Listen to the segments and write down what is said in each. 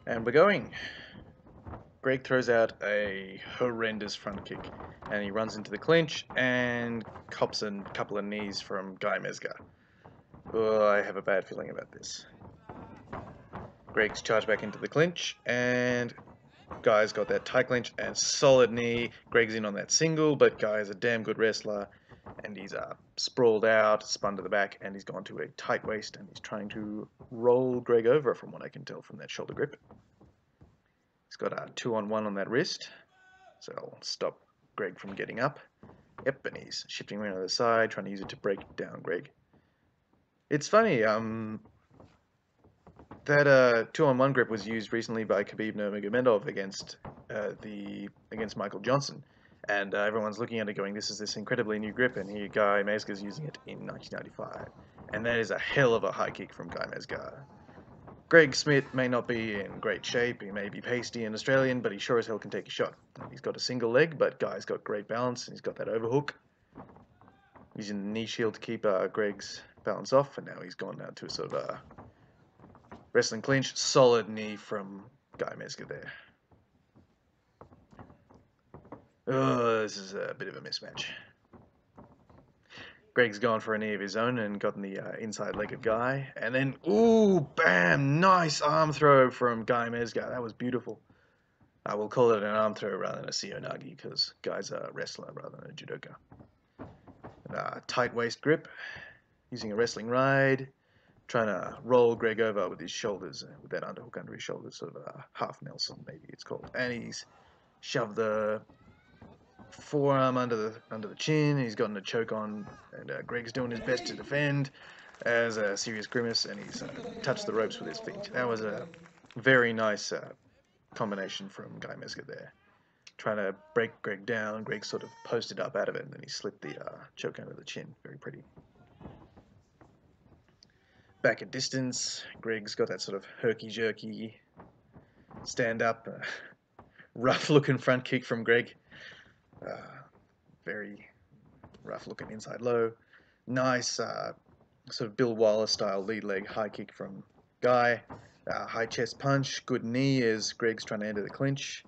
And we're going. Greg throws out a horrendous front kick and he runs into the clinch and cops a couple of knees from Guy Mezger. Oh, I have a bad feeling about this. Greg's charged back into the clinch and Guy's got that tight clinch and solid knee. Greg's in on that single, but Guy's a damn good wrestler and he's sprawled out, spun to the back, and he's gone to a tight waist and he's trying to roll Greg over from what I can tell from that shoulder grip. He's got a 2-on-1 on that wrist, so I'll stop Greg from getting up. Yep, and he's shifting around to the side, trying to use it to break down Greg. It's funny, that 2-on-1 grip was used recently by Khabib Nurmagomedov against Michael Johnson, and everyone's looking at it going, this is this incredibly new grip, and here Guy Mezger's using it in 1995, and that is a hell of a high kick from Guy Mezger. Greg Smit may not be in great shape, he may be pasty and Australian, but he sure as hell can take a shot. He's got a single leg, but Guy's got great balance, and he's got that overhook. Using the knee shield to keep Greg's balance off, and now he's gone down to a sort of wrestling clinch. Solid knee from Guy Mezger there. Oh, this is a bit of a mismatch. Greg's gone for a knee of his own and gotten the inside leg of Guy. And then, ooh, bam, nice arm throw from Guy Mezger. That was beautiful. I will call it an arm throw rather than a Seonagi because Guy's a wrestler rather than a judoka. Tight waist grip, using a wrestling ride, trying to roll Greg over with his shoulders, with that underhook under his shoulders, sort of a half Nelson maybe it's called. And he's shoved the forearm under the chin. He's gotten a choke on, and Greg's doing his best to defend as a serious grimace, and he's touched the ropes with his feet. That was a very nice combination from Guy Mezger there. Trying to break Greg down. Greg sort of posted up out of it, and then he slipped the choke under the chin. Very pretty. Back at distance, Greg's got that sort of herky-jerky stand-up, rough-looking front kick from Greg. Very rough-looking inside low. Nice sort of Bill Wallace-style lead leg high kick from Guy. High chest punch. Good knee as Greg's trying to enter the clinch.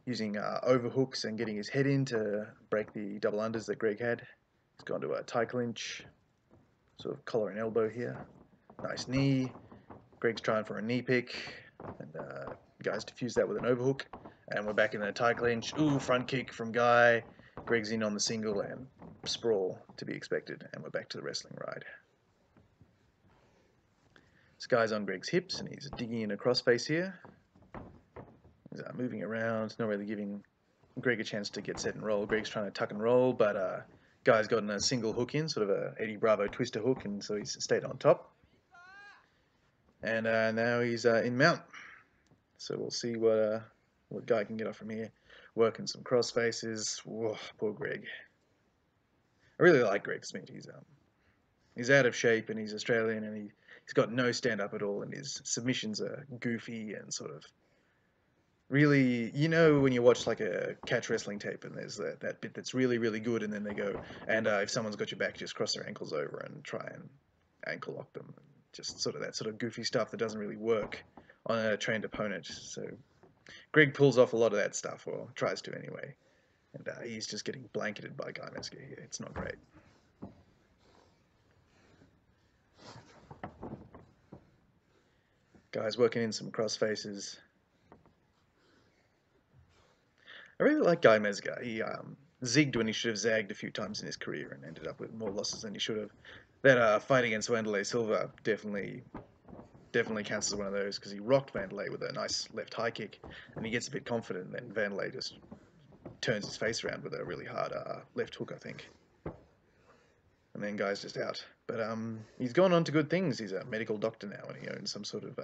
Using overhooks and getting his head in to break the double unders that Greg had. He's gone to a tie clinch. Sort of collar and elbow here. Nice knee. Greg's trying for a knee pick. And Guy's diffused that with an overhook. And we're back in the tie clinch. Ooh, front kick from Guy. Greg's in on the single and sprawl to be expected. And we're back to the wrestling ride. This guy's on Greg's hips and he's digging in a crossface here. He's moving around, not really giving Greg a chance to get set and roll. Greg's trying to tuck and roll, but Guy's gotten a single hook in, sort of a Eddie Bravo twister hook, and so he's stayed on top. And now he's in mount. So we'll see what Guy can get off from here. Working some cross faces. Whoa, poor Greg. I really like Greg Smit. He's out of shape and he's Australian and he's got no stand up at all, and his submissions are goofy and sort of really, you know, when you watch like a catch wrestling tape and there's that bit that's really, really good, and then they go, and if someone's got your back, just cross their ankles over and try and ankle lock them. Just sort of that sort of goofy stuff that doesn't really work on a trained opponent. So Greg pulls off a lot of that stuff, or tries to anyway. And he's just getting blanketed by Guy Mezger here. It's not great. Guy's working in some cross faces. I really like Guy Mezger. He zigged when he should have zagged a few times in his career and ended up with more losses than he should have. That fight against Wanderlei Silva definitely counts as one of those, because he rocked Wanderlei with a nice left high kick and he gets a bit confident, and then Wanderlei just turns his face around with a really hard left hook, I think. And then Guy's just out. But he's gone on to good things. He's a medical doctor now, and he owns some sort of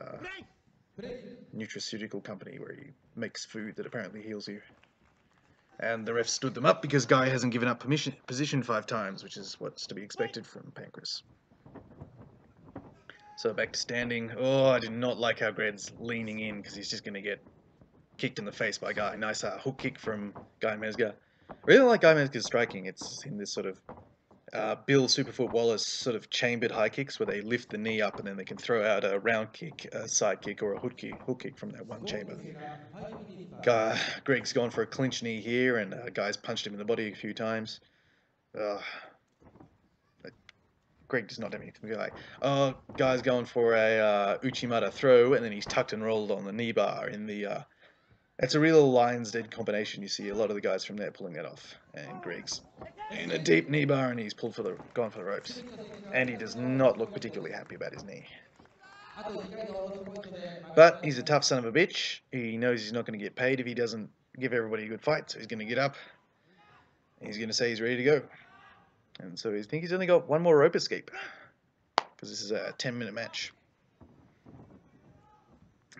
nutraceutical company where he makes food that apparently heals you. And the ref stood them up because Guy hasn't given up position 5 times, which is what's to be expected from Pancrase. So back to standing. Oh, I did not like how Greg's leaning in, because he's just going to get kicked in the face by Guy. Nice hook kick from Guy Mezger. I really like Guy Mezger's striking. It's in this sort of Bill Superfoot Wallace sort of chambered high kicks where they lift the knee up and then they can throw out a round kick, a side kick, or a hook kick from that one chamber. Greg's gone for a clinch knee here, and Guy's punched him in the body a few times. Greg does not have anything to go like. Oh, Guy's going for a Uchimata throw, and then he's tucked and rolled on the knee bar in the. It's a real Lions Den combination. You see a lot of the guys from there pulling that off, and Greg's in a deep knee bar, and he's gone for the ropes, and he does not look particularly happy about his knee. But he's a tough son of a bitch. He knows he's not going to get paid if he doesn't give everybody a good fight, so he's going to get up. He's going to say he's ready to go. And so I think he's only got one more rope escape, because this is a 10-minute match.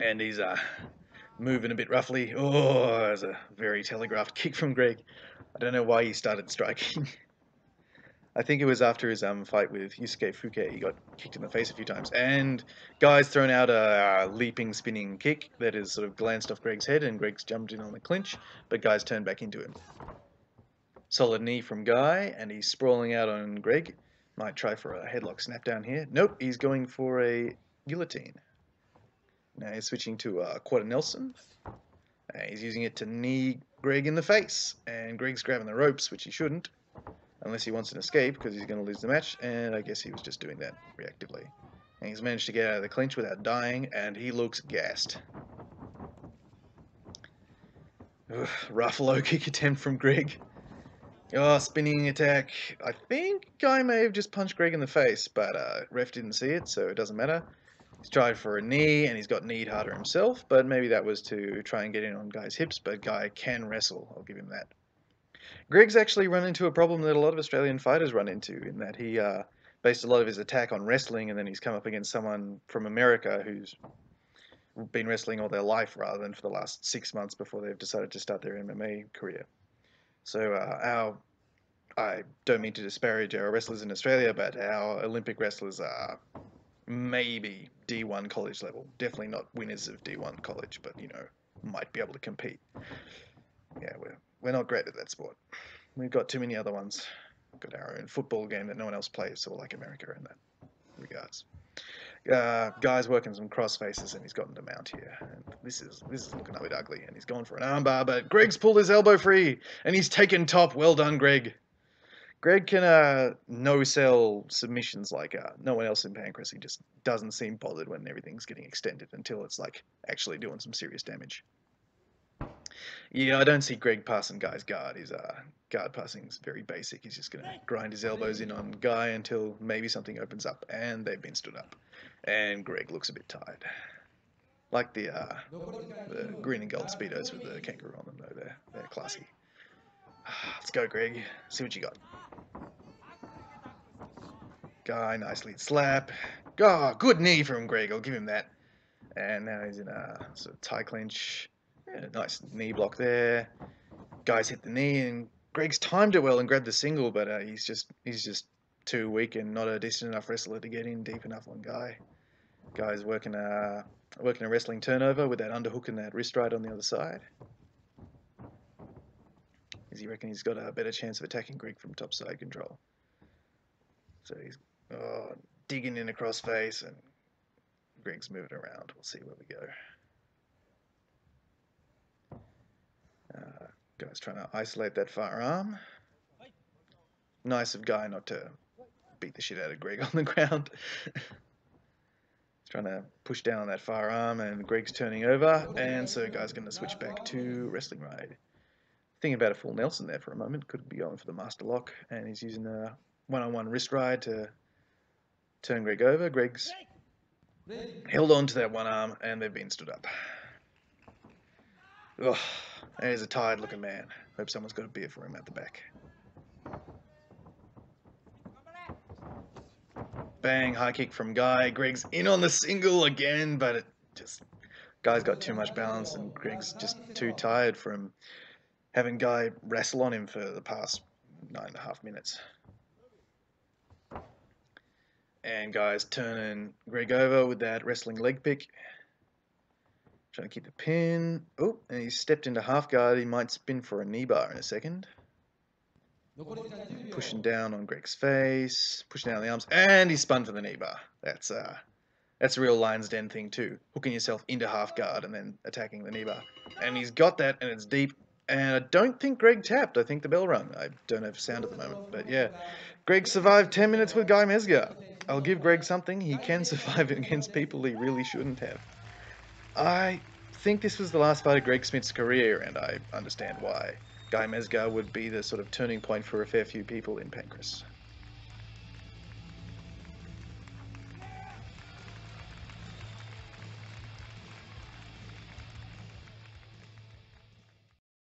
And he's moving a bit roughly. Oh, there's a very telegraphed kick from Greg. I don't know why he started striking. I think it was after his fight with Yusuke Fuke. He got kicked in the face a few times. And Guy's thrown out a leaping, spinning kick that has sort of glanced off Greg's head, and Greg's jumped in on the clinch, but Guy's turned back into him. Solid knee from Guy, and he's sprawling out on Greg. Might try for a headlock snap down here. Nope, he's going for a guillotine. Now he's switching to quarter Nelson. He's using it to knee Greg in the face, and Greg's grabbing the ropes, which he shouldn't, unless he wants an escape, because he's going to lose the match, and I guess he was just doing that reactively. And he's managed to get out of the clinch without dying, and he looks gassed. Ugh, rough low kick attempt from Greg. Oh, spinning attack. I think Guy may have just punched Greg in the face, but ref didn't see it, so it doesn't matter. He's tried for a knee, and he's got kneed harder himself, but maybe that was to try and get in on Guy's hips, but Guy can wrestle, I'll give him that. Greg's actually run into a problem that a lot of Australian fighters run into, in that he based a lot of his attack on wrestling, and then he's come up against someone from America who's been wrestling all their life rather than for the last 6 months before they've decided to start their MMA career. So I don't mean to disparage our wrestlers in Australia, but our Olympic wrestlers are maybe D1 college level. Definitely not winners of D1 college, but, you know, might be able to compete. Yeah, we're not great at that sport. We've got too many other ones. We've got our own football game that no one else plays, so we're like America in that regards. Guy's working some cross faces, and he's gotten to mount here. And this is looking a bit ugly, and he's gone for an armbar, but Greg's pulled his elbow free, and he's taken top. Well done, Greg. Greg can no-sell submissions like no one else in Pancrase. He just doesn't seem bothered when everything's getting extended until it's like actually doing some serious damage. Yeah, I don't see Greg passing Guy's guard. His guard passing is very basic. He's just going to grind his elbows in on Guy until maybe something opens up, and they've been stood up. And Greg looks a bit tired. Like the green and gold speedos with the kangaroo on them, though. They're classy. Let's go, Greg. See what you got. Guy, nice lead slap. Oh, good knee from Greg. I'll give him that. And now he's in a sort of tie clinch. Yeah, nice knee block there. Guy's hit the knee, and Greg's timed it well and grabbed the single, but he's just too weak and not a decent enough wrestler to get in deep enough on Guy. Guy's working a wrestling turnover with that underhook and that wrist right on the other side. Does he reckon he's got a better chance of attacking Greg from topside control? So he's digging in across face, and Greg's moving around. We'll see where we go. Guy's trying to isolate that far arm. Nice of Guy not to beat the shit out of Greg on the ground. He's trying to push down on that far arm, and Greg's turning over, and so Guy's going to switch back to wrestling ride. Thinking about a full Nelson there for a moment. Could be going for the master lock, and he's using a one-on-one wrist ride to turn Greg over. Greg's held on to that one arm, and they've been stood up. Oh, there's a tired-looking man. Hope someone's got a beer for him at the back. Bang, high kick from Guy. Greg's in on the single again, but it just... Guy's got too much balance, and Greg's just too tired from having Guy wrestle on him for the past 9.5 minutes. And Guy's turning Greg over with that wrestling leg pick. Trying to keep the pin. Oh, and he's stepped into half guard. He might spin for a knee bar in a second. Pushing down on Greg's face, pushing down the arms, and he's spun for the knee bar. That's a real Lion's Den thing too. Hooking yourself into half guard and then attacking the knee bar. And he's got that, and it's deep. And I don't think Greg tapped. I think the bell rung. I don't have sound at the moment. But yeah, Greg survived 10 minutes with Guy Mezger. I'll give Greg something. He can survive against people he really shouldn't have. I think this was the last fight of Greg Smit's career, and I understand why. Guy Mezger would be the sort of turning point for a fair few people in Pancrase.